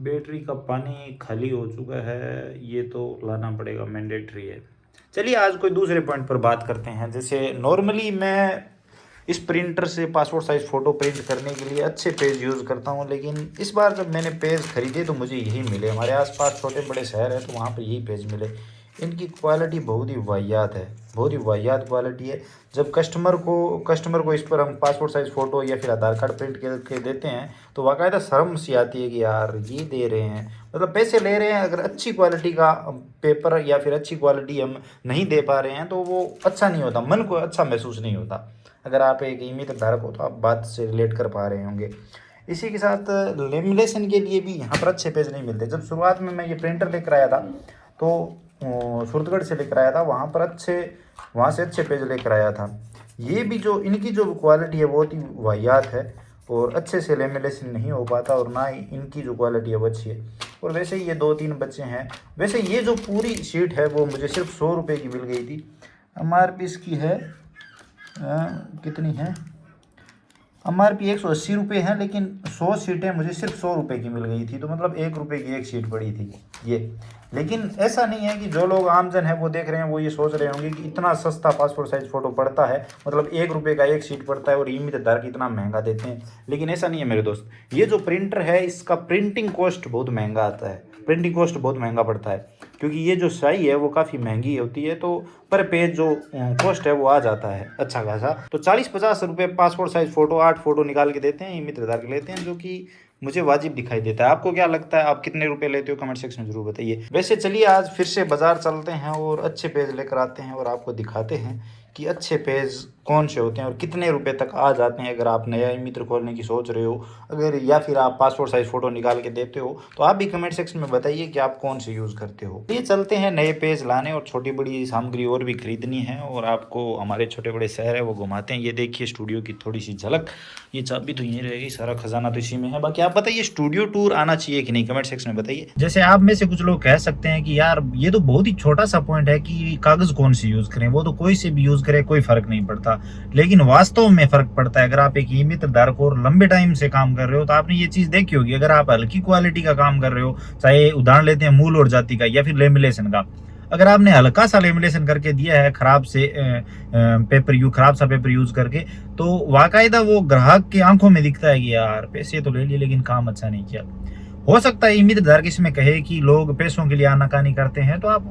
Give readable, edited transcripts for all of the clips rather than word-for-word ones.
Battery का पानी खाली हो चुका है, ये तो लाना पड़ेगा, मैंडेटरी है। चलिए आज कोई दूसरे पॉइंट पर बात करते हैं। जैसे नॉर्मली मैं इस प्रिंटर से पासपोर्ट साइज़ फ़ोटो प्रिंट करने के लिए अच्छे पेज यूज़ करता हूँ, लेकिन इस बार जब मैंने पेज खरीदे तो मुझे यही मिले। हमारे आसपास छोटे बड़े शहर हैं तो वहाँ पर यही पेज मिले। इनकी क्वालिटी बहुत ही वाहियात है, बहुत ही वाहियात क्वालिटी है। जब कस्टमर को इस पर हम पासपोर्ट साइज़ फ़ोटो या फिर आधार कार्ड प्रिंट करके देते हैं तो बाकायदा शर्म सी आती है कि यार ये दे रहे हैं, मतलब पैसे ले रहे हैं। अगर अच्छी क्वालिटी का पेपर या फिर अच्छी क्वालिटी हम नहीं दे पा रहे हैं तो वो अच्छा नहीं होता, मन को अच्छा महसूस नहीं होता। अगर आप एक ईमित धारक हो तो आप बात से रिलेट कर पा रहे होंगे। इसी के साथ लेमिनेशन के लिए भी यहाँ पर अच्छे पेज नहीं मिलते। जब शुरुआत में मैं ये प्रिंटर लेकर आया था तो सूरतगढ़ से लेकर आया था, वहाँ से अच्छे पेज लेकर आया था। ये भी जो इनकी जो क्वालिटी है बहुत ही वाहियात है और अच्छे से लेमिनेशन नहीं हो पाता और ना ही इनकी जो क्वालिटी है वो अच्छी है। और वैसे ही ये 2-3 बच्चे हैं। वैसे ये जो पूरी शीट है वो मुझे सिर्फ 100 रुपये की मिल गई थी। MRP इसकी है कितनी है, MRP 180 रुपये है, लेकिन 100 सीटें मुझे सिर्फ 100 रुपये की मिल गई थी। तो मतलब 1 रुपये की एक सीट पड़ी थी ये। लेकिन ऐसा नहीं है कि जो लोग आमजन है वो देख रहे हैं वो ये सोच रहे होंगे कि इतना सस्ता पासपोर्ट साइज फ़ोटो पड़ता है, मतलब 1 रुपये का एक सीट पड़ता है और ईमित धारक इतना महंगा देते हैं। लेकिन ऐसा नहीं है मेरे दोस्त। ये जो प्रिंटर है इसका प्रिंटिंग कॉस्ट बहुत महंगा आता है, प्रिंटिंग कॉस्ट बहुत महंगा पड़ता है, क्योंकि ये जो स्याही है वो काफ़ी महंगी होती है। तो पर पेज जो कॉस्ट है वो आ जाता है अच्छा खासा। तो 40-50 रुपये पासपोर्ट साइज फ़ोटो 8 फ़ोटो निकाल के देते हैं, ईमित धारक लेते हैं, जो कि मुझे वाजिब दिखाई देता है। आपको क्या लगता है, आप कितने रुपए लेते हो, कमेंट सेक्शन में जरूर बताइए। वैसे चलिए आज फिर से बाज़ार चलते हैं और अच्छे पेज लेकर आते हैं और आपको दिखाते हैं कि अच्छे पेज कौन से होते हैं और कितने रुपए तक आ जाते हैं। अगर आप नया मित्र खोलने की सोच रहे हो, अगर या फिर आप पासपोर्ट साइज फ़ोटो निकाल के देते हो, तो आप भी कमेंट सेक्शन में बताइए कि आप कौन से यूज़ करते हो। ये चलते हैं नए पेज लाने और छोटी बड़ी सामग्री और भी खरीदनी है और आपको हमारे छोटे बड़े शहर है वो घुमाते हैं। ये देखिए स्टूडियो की थोड़ी सी झलक, ये चाबी तो यहीं रहेगी, सारा खजाना तो इसी में है। बाकी आप बताइए स्टूडियो टूर आना चाहिए कि नहीं, कमेंट सेक्शन में बताइए। जैसे आप में से कुछ लोग कह सकते हैं कि यार ये तो बहुत ही छोटा सा पॉइंट है कि कागज़ कौन सी यूज़ करें, वो तो कोई से भी यूज़ करें कोई फ़र्क नहीं पड़ता। लेकिन वास्तव में फ़र्क पड़ता है। अगर आप एक ईमित धारक और लंबे टाइम से काम कर रहे हो तो आपने ये चीज़ देखी होगी। अगर आप हल्की क्वालिटी का काम कर रहे हो, चाहे उदाहरण लेते हैं मूल और जाति का या फिर लेमिनेशन का, अगर आपने हल्का सा लेमिनेशन करके दिया है खराब सा पेपर यूज करके, तो वाकायदा वो ग्राहक की आंखों में दिखता है कि यार पैसे तो ले लिए लेकिन काम अच्छा नहीं किया। हो सकता है ईमित धारक इसमें कहे कि लोग पैसों के लिए आनाकानी करते हैं, तो आप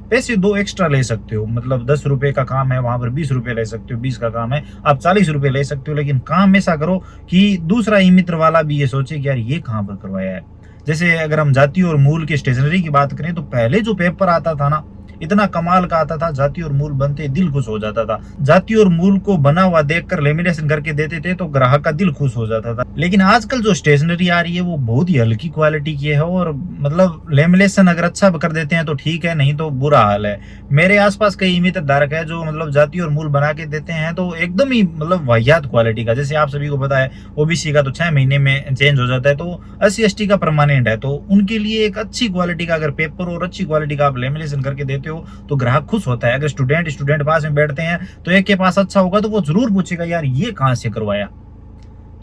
पैसे 2 एक्स्ट्रा ले सकते हो। मतलब 10 रुपए का काम है वहां पर 20 रुपए ले सकते हो, 20 का काम है आप 40 रुपए ले सकते हो। लेकिन काम ऐसा करो कि दूसरा ईमित्र वाला भी ये सोचे कि यार ये कहाँ पर करवाया है। जैसे अगर हम जाति और मूल की स्टेशनरी की बात करें तो पहले जो पेपर आता था ना, इतना कमाल का आता था, जाति और मूल बनते दिल खुश हो जाता था। जाति और मूल को बना हुआ देखकर लेमिनेशन करके देते थे तो ग्राहक का दिल खुश हो जाता था। लेकिन आजकल जो स्टेशनरी आ रही है वो बहुत ही हल्की क्वालिटी की है और मतलब लेमिनेशन अगर अच्छा कर देते हैं तो ठीक है, नहीं तो बुरा हाल है। मेरे आसपास कई ईमित धारक है जो मतलब जाति और मूल बना के देते हैं तो एकदम ही मतलब वाहियात क्वालिटी का। जैसे आप सभी को पता है ओबीसी का तो 6 महीने में चेंज हो जाता है, तो SC/ST का परमानेंट है, तो उनके लिए एक अच्छी क्वालिटी का अगर पेपर और अच्छी क्वालिटी का आप लेमिनेशन करके देते हो तो ग्राहक खुश होता है। अगर स्टूडेंट पास में बैठते हैं तो एक के पास अच्छा होगा तो वो जरूर पूछेगा यार ये कहां से करवाया।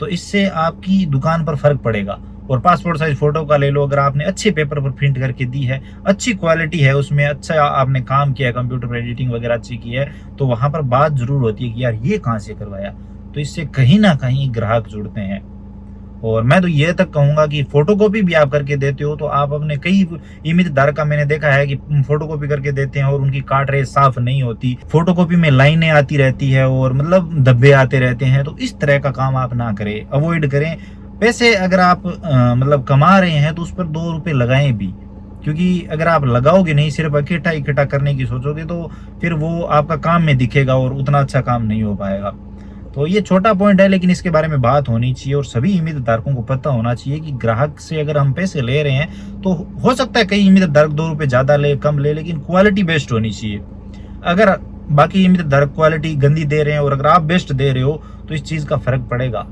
तो इससे आपकी दुकान पर फर्क पड़ेगा। और पासपोर्ट साइज फोटो का ले लो, अगर आपने अच्छे पेपर पर प्रिंट करके दी है, अच्छी क्वालिटी है उसमें, अच्छा आपने काम किया है, कंप्यूटर पर एडिटिंग वगैरह अच्छी की है, तो वहां पर बात जरूर होती है कि यार ये कहां से करवाया। तो इससे कहीं ना कहीं ग्राहक जुड़ते हैं। और मैं तो ये तक कहूंगा कि फोटोकॉपी भी आप करके देते हो तो आप अपने कई ईमित धारक का मैंने देखा है कि फोटोकॉपी करके देते हैं और उनकी काट रेज साफ नहीं होती, फोटोकॉपी में लाइनें आती रहती है और मतलब धब्बे आते रहते हैं। तो इस तरह का काम आप ना करें, अवॉइड करें। पैसे अगर आप मतलब कमा रहे हैं तो उस पर 2 रुपये लगाएं भी, क्योंकि अगर आप लगाओगे नहीं, सिर्फ इकट्ठा करने की सोचोगे तो फिर वो आपका काम में दिखेगा और उतना अच्छा काम नहीं हो पाएगा। तो ये छोटा पॉइंट है लेकिन इसके बारे में बात होनी चाहिए और सभी ईमित धारकों को पता होना चाहिए कि ग्राहक से अगर हम पैसे ले रहे हैं तो हो सकता है कई ईमित धारक 2 रुपये ज्यादा ले कम ले, लेकिन क्वालिटी बेस्ट होनी चाहिए। अगर बाकी ईमित धारक क्वालिटी गंदी दे रहे हैं और अगर आप बेस्ट दे रहे हो तो इस चीज का फर्क पड़ेगा।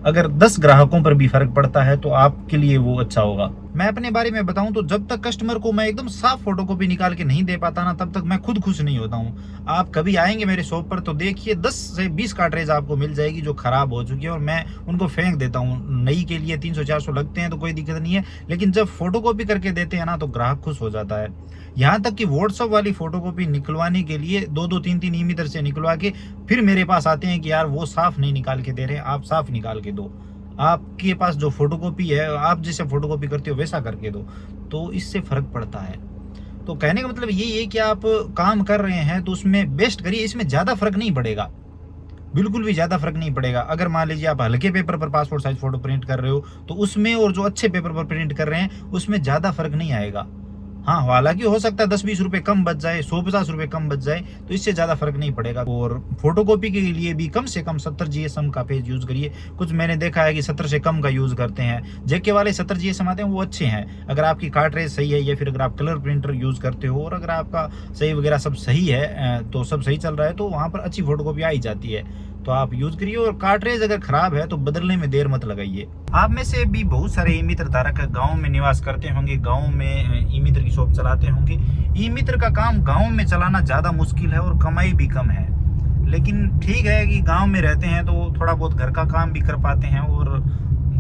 अगर 10 ग्राहकों पर भी फर्क पड़ता है तो आपके लिए वो अच्छा होगा। मैं अपने बारे में बताऊं तो जब तक कस्टमर को मैं एकदम साफ फोटोकॉपी निकाल के नहीं दे पाता ना, तब तक मैं खुद खुश नहीं होता हूं। आप कभी आएंगे मेरे शॉप पर तो देखिए 10 से 20 कार्ट्रेज आपको मिल जाएगी जो खराब हो चुकी है, और मैं उनको फेंक देता हूं। नई के लिए 300-400 लगते हैं तो कोई दिक्कत नहीं है, लेकिन जब फोटोकॉपी करके देते हैं ना तो ग्राहक खुश हो जाता है। यहाँ तक कि व्हाट्सएप वाली फोटोकॉपी निकलवाने के लिए 2-2 3-3 ई-मीटर से निकलवा के फिर मेरे पास आते हैं कि यार वो साफ नहीं निकाल के दे रहे, आप साफ निकाल के दो, आपके पास जो फोटोकॉपी है आप जैसे फोटोकॉपी करते हो वैसा करके दो। तो इससे फर्क पड़ता है। तो कहने का मतलब यही है कि आप काम कर रहे हैं तो उसमें बेस्ट करिए, इसमें ज़्यादा फर्क नहीं पड़ेगा, बिल्कुल भी ज़्यादा फर्क नहीं पड़ेगा। अगर मान लीजिए आप हल्के पेपर पर पासपोर्ट साइज फोटो प्रिंट कर रहे हो तो उसमें, और जो अच्छे पेपर पर प्रिंट कर रहे हैं उसमें ज़्यादा फर्क नहीं आएगा। हाँ, हालांकि हो सकता है 10-20 रुपए कम बच जाए, 100-50 रुपए कम बच जाए, तो इससे ज़्यादा फर्क नहीं पड़ेगा। और फोटोकॉपी के लिए भी कम से कम 70 GSM का पेज यूज़ करिए। कुछ मैंने देखा है कि 70 से कम का यूज़ करते हैं। जेके वाले 70 GSM आते हैं वो अच्छे हैं, अगर आपकी कार्ट्रेज सही है या फिर अगर आप कलर प्रिंटर यूज़ करते हो और अगर आपका सही वगैरह सब सही है, तो सब सही चल रहा है, तो वहाँ पर अच्छी फोटोकॉपी आ ही जाती है, तो आप यूज़ करिए। और कार्ट्रेज अगर ख़राब है तो बदलने में देर मत लगाइए। आप में से भी बहुत सारे ई-मित्र धारक गांव में निवास करते होंगे, गांव में ई-मित्र की शॉप चलाते होंगे। ई-मित्र का काम गांव में चलाना ज़्यादा मुश्किल है और कमाई भी कम है, लेकिन ठीक है कि गांव में रहते हैं तो थोड़ा बहुत घर का काम भी कर पाते हैं और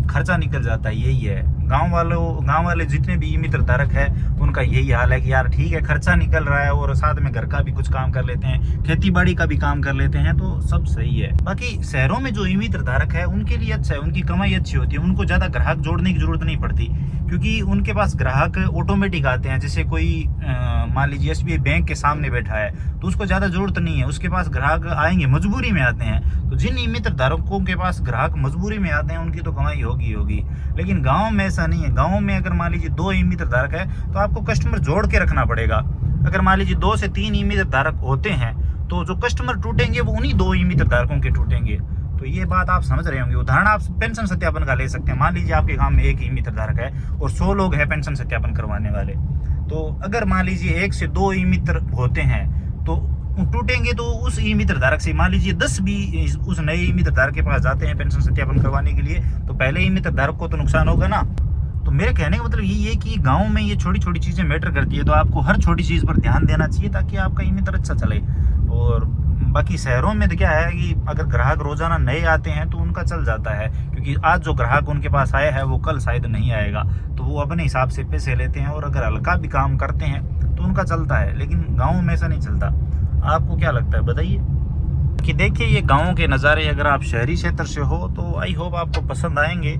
खर्चा निकल जाता है। यही है गांव वाले जितने भी ई-मित्र धारक है उनका यही हाल है कि यार ठीक है, खर्चा निकल रहा है और साथ में घर का भी कुछ काम कर लेते हैं, खेती बाड़ी का भी काम कर लेते हैं, तो सब सही है। बाकी शहरों में जो ई-मित्र धारक है उनके लिए अच्छा है, उनकी कमाई अच्छी होती है, उनको ज़्यादा ग्राहक जोड़ने की जरूरत नहीं पड़ती, क्योंकि उनके पास ग्राहक ऑटोमेटिक आते हैं। जैसे कोई मान लीजिए SBI बैंक के सामने बैठा है तो उसको ज़्यादा जरूरत नहीं है, उसके पास ग्राहक आएंगे, मजबूरी में आते हैं। तो जिन ई-मित्र धारकों के पास ग्राहक मजबूरी में आते हैं उनकी तो कमाई होगी। लेकिन गांव में ऐसा नहीं है। गांव में अगर मान लीजिए 2 ई-मित्र धारक है तो आपको कस्टमर जोड़ के रखना पड़ेगा। अगर मान लीजिए 2 से 3 ई-मित्र धारक होते हैं तो जो कस्टमर टूटेंगे वो उन्हीं 2 ई-मित्र धारकों के टूटेंगे। तो ये बात आप समझ रहे होंगे। उदाहरण आप पेंशन सत्यापन का ले सकते हैं। मान लीजिए आपके गांव में 1 ई-मित्र धारक है और 100 लोग हैं पेंशन सत्यापन करवाने वाले, तो अगर मान लीजिए 1 से 2 ई-मित्र होते हैं तो टूटेंगे, तो उस ई-मित्र धारक से मान लीजिए 10 भी उस नए ई-मित्र धारक के पास जाते हैं पेंशन सत्यापन करवाने के लिए, तो पहले ई-मित्र धारक को तो नुकसान होगा ना। तो मेरे कहने का मतलब यही है कि गांव में ये छोटी छोटी चीज़ें मैटर करती है, तो आपको हर छोटी चीज़ पर ध्यान देना चाहिए ताकि आपका ई-मित्र अच्छा चले। और बाकी शहरों में तो क्या है कि अगर ग्राहक रोजाना नए आते हैं तो उनका चल जाता है, क्योंकि आज जो ग्राहक उनके पास आया है वो कल शायद नहीं आएगा, तो वो अपने हिसाब से पैसे लेते हैं और अगर हल्का भी काम करते हैं तो उनका चलता है। लेकिन गाँव में ऐसा नहीं चलता। आपको क्या लगता है बताइए। कि देखिए ये गाँव के नज़ारे अगर आप शहरी क्षेत्र से हो तो आई होप आपको पसंद आएंगे।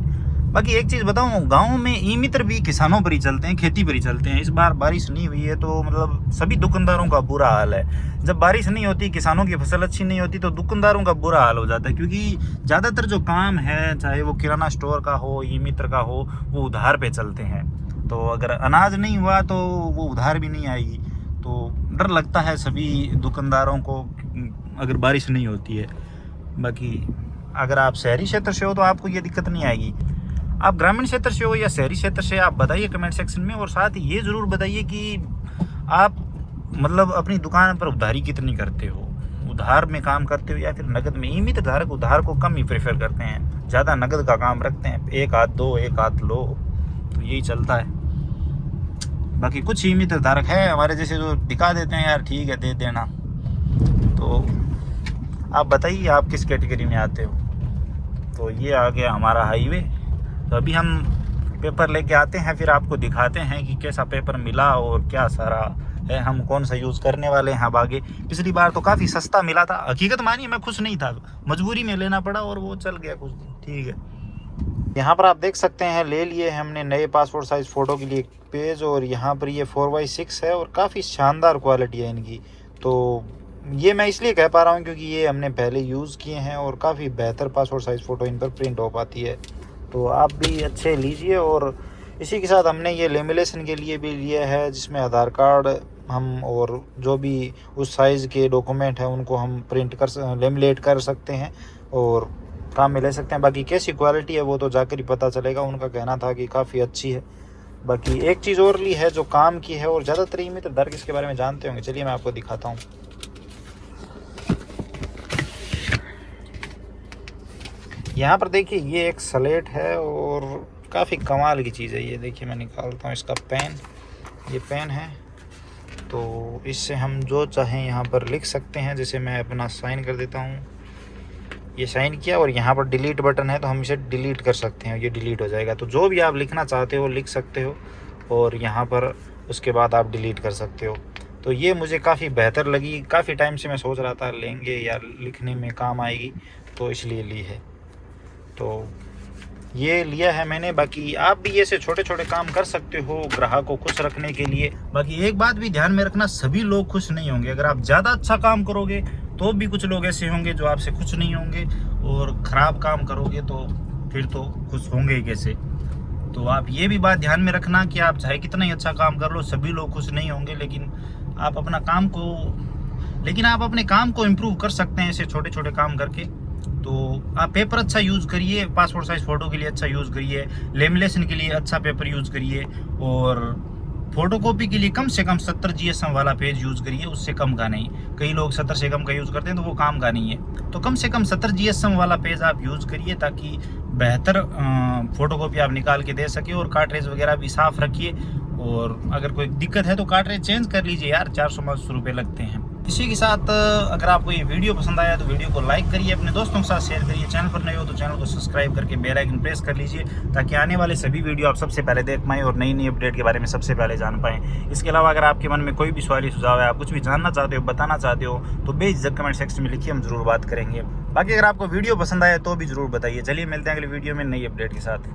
बाकी एक चीज़ बताऊँ, गांव में ई-मित्र भी किसानों पर ही चलते हैं, खेती पर ही चलते हैं। इस बार बारिश नहीं हुई है तो मतलब सभी दुकानदारों का बुरा हाल है। जब बारिश नहीं होती, किसानों की फसल अच्छी नहीं होती, तो दुकानदारों का बुरा हाल हो जाता है, क्योंकि ज़्यादातर जो काम है चाहे वो किराना स्टोर का हो, ई-मित्र का हो, वो उधार पे चलते हैं। तो अगर अनाज नहीं हुआ तो वो उधार भी नहीं आएगी, तो डर लगता है सभी दुकानदारों को अगर बारिश नहीं होती है। बाकी अगर आप शहरी क्षेत्र से हो तो आपको ये दिक्कत नहीं आएगी। आप ग्रामीण क्षेत्र से हो या शहरी क्षेत्र से, आप बताइए कमेंट सेक्शन में। और साथ ही ये ज़रूर बताइए कि आप मतलब अपनी दुकान पर उधारी कितनी करते हो, उधार में काम करते हो या फिर नगद में। ई-मित्र धारक उधार को कम ही प्रेफर करते हैं, ज़्यादा नगद का काम रखते हैं, एक हाथ दो एक हाथ लो, तो यही चलता है। बाकी कुछ ई-मित्र धारक है हमारे जैसे जो दिखा देते हैं यार ठीक है दे देना। तो आप बताइए आप किस कैटेगरी में आते हो। तो ये आ गया हमारा हाईवे। तो अभी हम पेपर लेके आते हैं, फिर आपको दिखाते हैं कि कैसा पेपर मिला और क्या सारा है, हम कौन सा यूज़ करने वाले हैं अब आगे। पिछली बार तो काफ़ी सस्ता मिला था, हकीकत मानिए मैं खुश नहीं था, मजबूरी में लेना पड़ा और वो चल गया कुछ दिन, ठीक है। यहाँ पर आप देख सकते हैं ले लिए हमने नए पासपोर्ट साइज़ फ़ोटो के लिए पेज, और यहाँ पर ये 4x6 है और काफ़ी शानदार क्वालिटी है इनकी। तो ये मैं इसलिए कह पा रहा हूँ क्योंकि ये हमने पहले यूज़ किए हैं और काफ़ी बेहतर पासपोर्ट साइज़ फ़ोटो इन पर प्रिंट हो पाती है। तो आप भी अच्छे लीजिए। और इसी के साथ हमने ये लेमिनेशन के लिए भी लिया है, जिसमें आधार कार्ड हम और जो भी उस साइज़ के डॉक्यूमेंट हैं उनको हम प्रिंट कर लेमिनेट कर सकते हैं और काम में ले सकते हैं। बाकी कैसी क्वालिटी है वो तो जाकर ही पता चलेगा। उनका कहना था कि काफ़ी अच्छी है। बाकी एक चीज़ और ली है जो काम की है, और ज़्यादातर ई-मित्र धारक इसके बारे में जानते होंगे। चलिए मैं आपको दिखाता हूँ। यहाँ पर देखिए ये एक स्लेट है और काफ़ी कमाल की चीज़ है ये। देखिए मैं निकालता हूँ इसका पेन, ये पेन है तो इससे हम जो चाहें यहाँ पर लिख सकते हैं। जैसे मैं अपना साइन कर देता हूँ, ये साइन किया और यहाँ पर डिलीट बटन है तो हम इसे डिलीट कर सकते हैं, ये डिलीट हो जाएगा। तो जो भी आप लिखना चाहते हो लिख सकते हो और यहाँ पर उसके बाद आप डिलीट कर सकते हो। तो ये मुझे काफ़ी बेहतर लगी, काफ़ी टाइम से मैं सोच रहा था लेंगे या लिखने में काम आएगी तो इसलिए ली है। तो ये लिया है मैंने। बाकी आप भी ऐसे छोटे छोटे काम कर सकते हो ग्राहक को खुश रखने के लिए। बाकी एक बात भी ध्यान में रखना, सभी लोग खुश नहीं होंगे। अगर आप ज़्यादा अच्छा काम करोगे तो भी कुछ लोग ऐसे होंगे जो आपसे खुश नहीं होंगे, और ख़राब काम करोगे तो फिर तो खुश होंगे ही कैसे। तो आप ये भी बात ध्यान में रखना कि आप चाहे कितना ही अच्छा काम कर लो, सभी लोग खुश नहीं होंगे। लेकिन आप अपने काम को इम्प्रूव कर सकते हैं ऐसे छोटे छोटे काम करके। तो आप पेपर अच्छा यूज़ करिए, पासपोर्ट साइज़ फ़ोटो के लिए अच्छा यूज़ करिए, लेमिनेशन के लिए अच्छा पेपर यूज़ करिए, और फोटोकॉपी के लिए कम से कम 70 GSM वाला पेज यूज़ करिए, उससे कम का नहीं। कई लोग 70 से कम का यूज़ करते हैं तो वो काम का नहीं है। तो कम से कम 70 GSM वाला पेज आप यूज़ करिए ताकि बेहतर फ़ोटोकॉपी आप निकाल के दे सके। और कार्ट्रेज वगैरह भी साफ़ रखिए, और अगर कोई दिक्कत है तो कार्ट्रेज चेंज कर लीजिए यार, 400 रुपये लगते हैं। इसी के साथ अगर आपको ये वीडियो पसंद आया तो वीडियो को लाइक करिए, अपने दोस्तों के साथ शेयर करिए। चैनल पर नए हो तो चैनल को सब्सक्राइब करके बेल आइकन प्रेस कर लीजिए ताकि आने वाले सभी वीडियो आप सबसे पहले देख पाएँ और नई अपडेट के बारे में सबसे पहले जान पाएँ। इसके अलावा अगर आपके मन में कोई भी सवाल सुझाव है, आप कुछ भी जानना चाहते हो, बताना चाहते हो तो बेझिझक कमेंट सेक्शन में लिखिए, हम जरूर बात करेंगे। बाकी अगर आपको वीडियो पसंद आया तो भी जरूर बताइए। चलिए मिलते हैं अगले वीडियो में नई अपडेट के साथ।